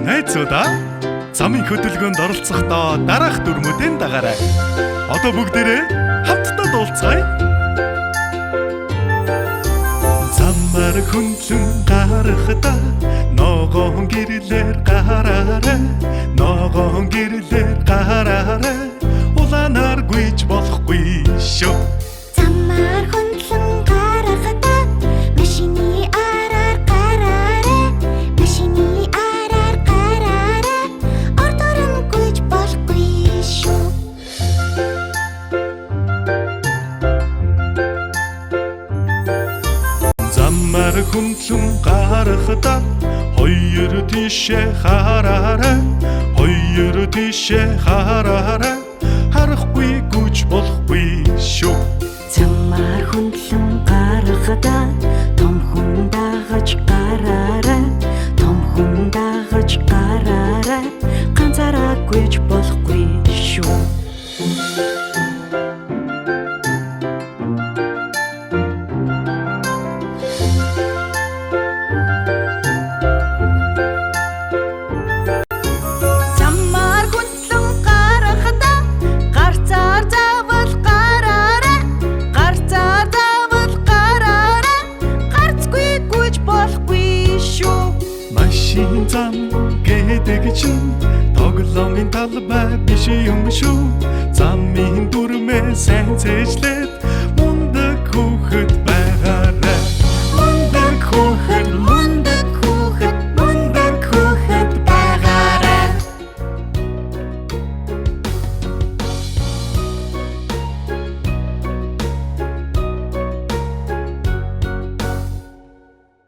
Найзуудаа замын хөдөлгөөнд оролцохдоо дараах дүрмүүдийн дагаарай. Одоо бүгдээрээ хамтдаа дуулцгаая. Замаар хөндлөн гарахдаа ногоон гэрлэр гараарай. Ногоон гэрлэр гараарай. Улаанаар гүйж болохгүй шүү. Замаар хөндлөн гарахдаа машины араар гараарай. Машины араар гараарай. Ордорн гүйж болохгүй шүү. Замаар хөндлөн гарахдаа хоёр тишээ хараарай. Хоёр тишээ хараарай. Харахгүй гүйж болохгүй шүү. Замаар хөндлөн гарахдаа том хүн дагаж гараарай. Том хүн дагаж гараарай. Ганцаараа гүйж болохгүй шүү. Машин зам гэдэг чинь тоглоомын талбай биш юм шүү. Замын дүрмээ сайн цээжлээд